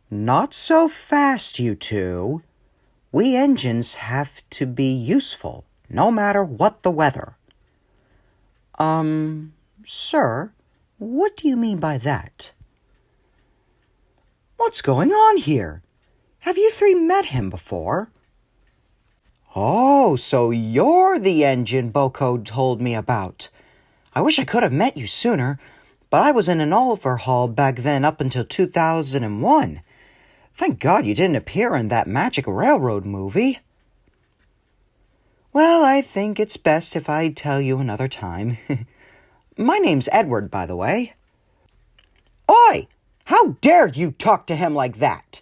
Not so fast, you two. We engines have to be useful, no matter what the weather. Sir, what do you mean by that? What's going on here? Have you three met him before? Oh, so you're the engine Boko told me about. I wish I could have met you sooner, but I was in an overhaul back then up until 2001. Thank God you didn't appear in that Magic Railroad movie. Well, I think it's best if I tell you another time. My name's Edward, by the way. Oi! How dare you talk to him like that?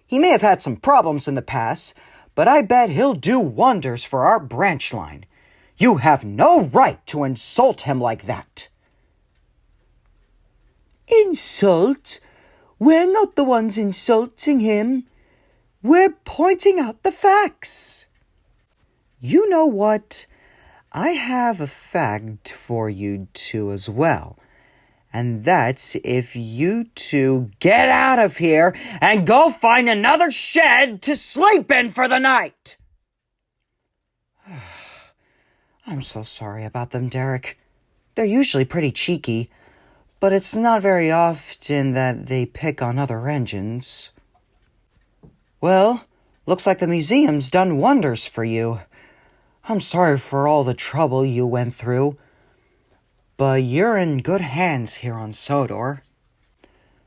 He may have had some problems in the past, but I bet he'll do wonders for our branch line. You have no right to insult him like that. Insult? We're not the ones insulting him. We're pointing out the facts. You know what? I have a fact for you two as well. And that's if you two get out of here and go find another shed to sleep in for the night. I'm so sorry about them, Derek. They're usually pretty cheeky, but it's not very often that they pick on other engines. Well, looks like the museum's done wonders for you. I'm sorry for all the trouble you went through, but you're in good hands here on Sodor.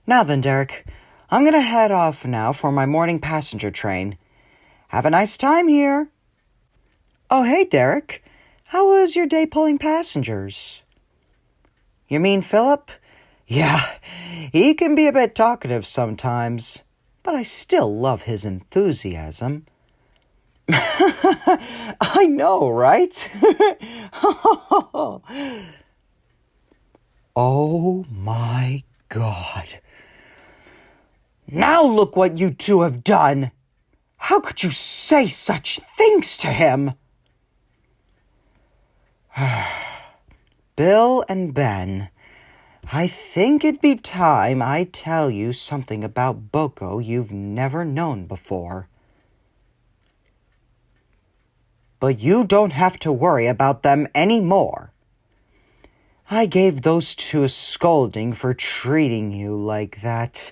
Now then, Derek, I'm gonna head off now for my morning passenger train. Have a nice time here. Oh, hey, Derek. How was your day pulling passengers? You mean Philip? Yeah, he can be a bit talkative sometimes, but I still love his enthusiasm. I know, right? Oh my God. Now look what you two have done. How could you say such things to him? Bill and Ben, I think it'd be time I tell you something about Boko you've never known before. But you don't have to worry about them anymore. I gave those two a scolding for treating you like that,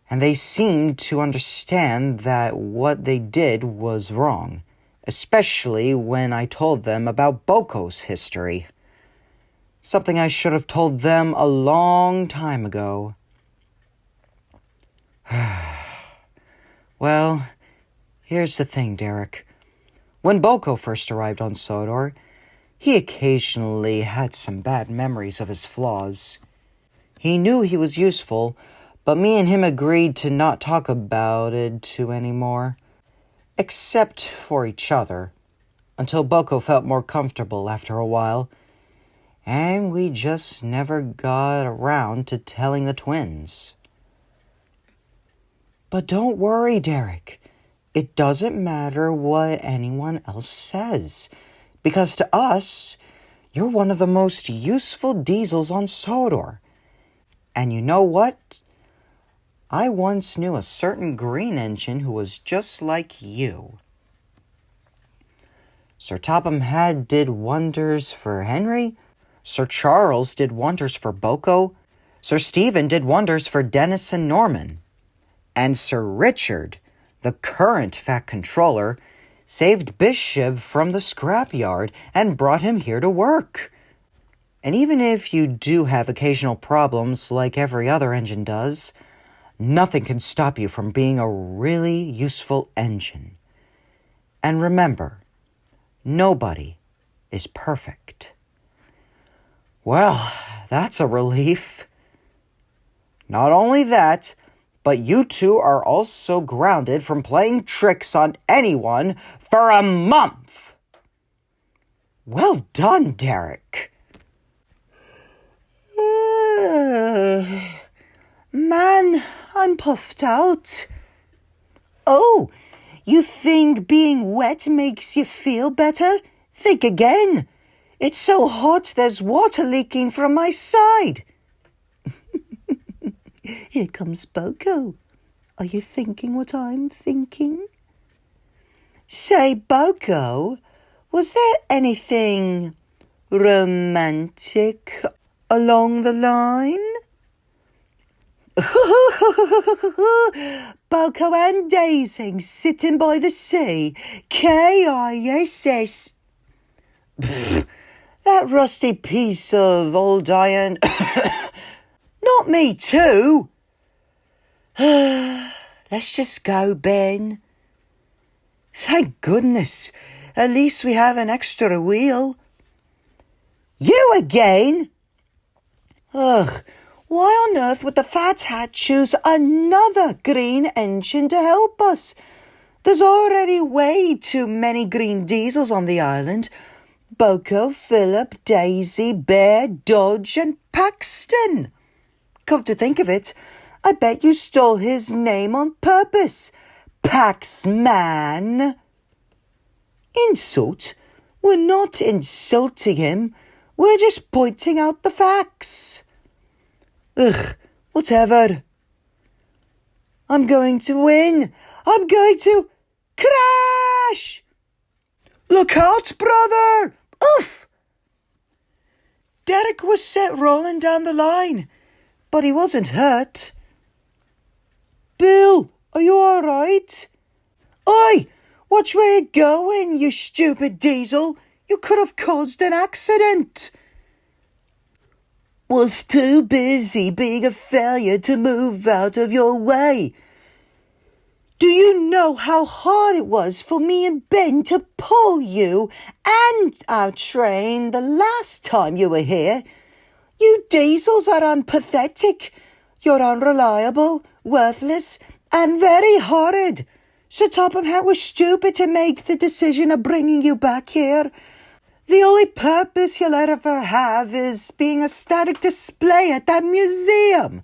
and they seemed to understand that what they did was wrong, especially when I told them about Boko's history. Something I should have told them a long time ago. Well, here's the thing, Derek. When Boko first arrived on Sodor, he occasionally had some bad memories of his flaws. He knew he was useful, but me and him agreed to not talk about it too anymore, except for each other, until Boko felt more comfortable after a while, and we just never got around to telling the twins. But don't worry, Derek. It doesn't matter what anyone else says, because to us, you're one of the most useful diesels on Sodor. And you know what? I once knew a certain green engine who was just like you. Sir Topham Hatt did wonders for Henry. Sir Charles did wonders for Boko. Sir Stephen did wonders for Dennis and Norman. And Sir Richard, the current Fat Controller, saved Bishop from the scrapyard and brought him here to work. And even if you do have occasional problems like every other engine does, nothing can stop you from being a really useful engine. And remember, nobody is perfect. Well, that's a relief. Not only that, but you two are also grounded from playing tricks on anyone for a month. Well done, Derek. Man, I'm puffed out. Oh, you think being wet makes you feel better? Think again. It's so hot there's water leaking from my side. Here comes Boko. Are you thinking what I'm thinking? Say, Boko, was there anything romantic along the line? Boko and Daisy sitting by the sea. Kiss. That rusty piece of old iron. Not me too. Let's just go, Ben. Thank goodness. At least we have an extra wheel. You again? Ugh. Why on earth would the Fat Hat choose another green engine to help us? There's already way too many green diesels on the island. Boko, Philip, Daisy, Bear, Dodge and Paxton. Come to think of it, I bet you stole his name on purpose. Paxman. Insult? We're not insulting him. We're just pointing out the facts. Ugh, whatever. I'm going to win. I'm going to crash. Look out, brother. Oof. Derek was set rolling down the line, but he wasn't hurt. Bill, are you all right? Oi, watch where you're going, you stupid diesel. You could have caused an accident. Was too busy being a failure to move out of your way. Do you know how hard it was for me and Ben to pull you and our train the last time you were here? You diesels are unpathetic. You're unreliable, worthless, and very horrid. So Topham Hatt was stupid to make the decision of bringing you back here. The only purpose you'll ever have is being a static display at that museum.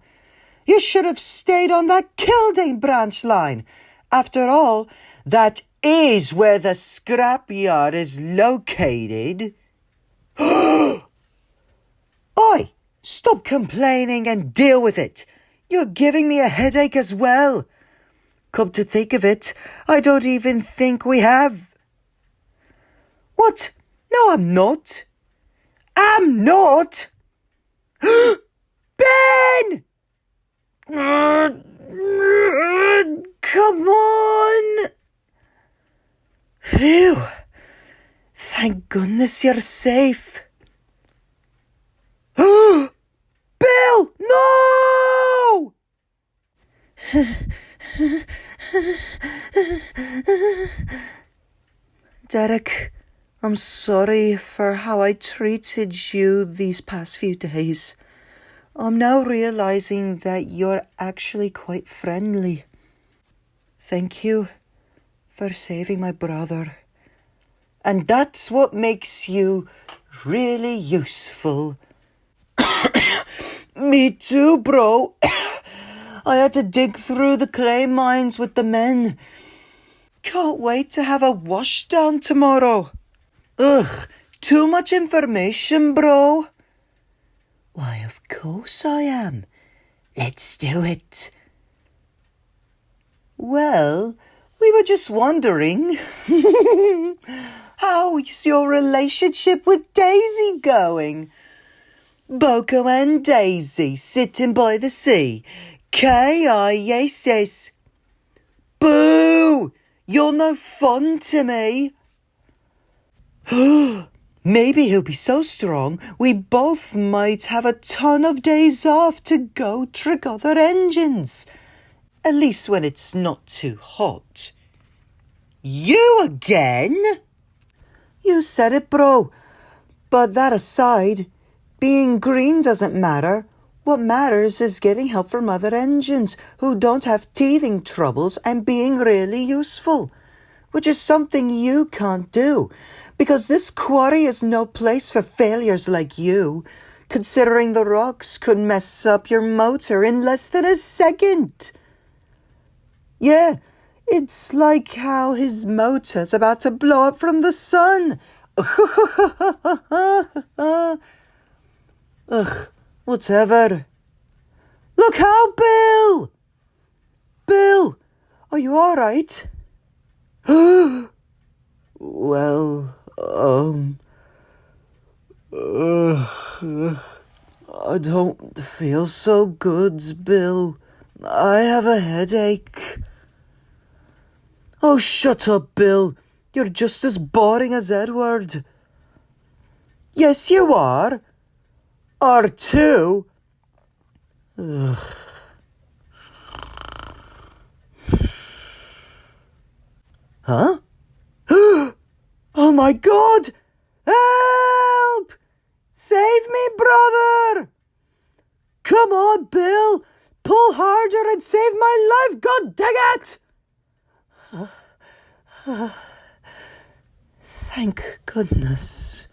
You should have stayed on that Kildare branch line. After all, that is where the scrapyard is located. Oi! Stop complaining and deal with it. You're giving me a headache as well. Come to think of it, I don't even think we have. What? No, I'm not. I'm not. Ben! Come on. Phew. Thank goodness you're safe. Bill, no! Derek, I'm sorry for how I treated you these past few days. I'm now realizing that you're actually quite friendly. Thank you for saving my brother. And that's what makes you really useful. Me too, bro. I had to dig through the clay mines with the men. Can't wait to have a washdown tomorrow. Ugh, too much information, bro. Why, of course I am. Let's do it. Well, we were just wondering, how's your relationship with Daisy going? Boko and Daisy sitting by the sea. Kiss. Boo! You're no fun to me. Maybe he'll be so strong we both might have a ton of days off to go trick other engines. At least when it's not too hot. You again? You said it, bro. But that aside, being green doesn't matter. What matters is getting help from other engines who don't have teething troubles and being really useful, which is something you can't do, because this quarry is no place for failures like you, considering the rocks could mess up your motor in less than a second. Yeah, it's like how his motor's about to blow up from the sun. Ugh, whatever. Look out, Bill! Bill, Are you all right? Well, I don't feel so good, Bill. I have a headache. Oh, shut up, Bill. You're just as boring as Edward. Yes, you are. R2. Huh? Oh my God! Help! Save me, brother! Come on, Bill! Pull harder and save my life, God dang it! Thank goodness.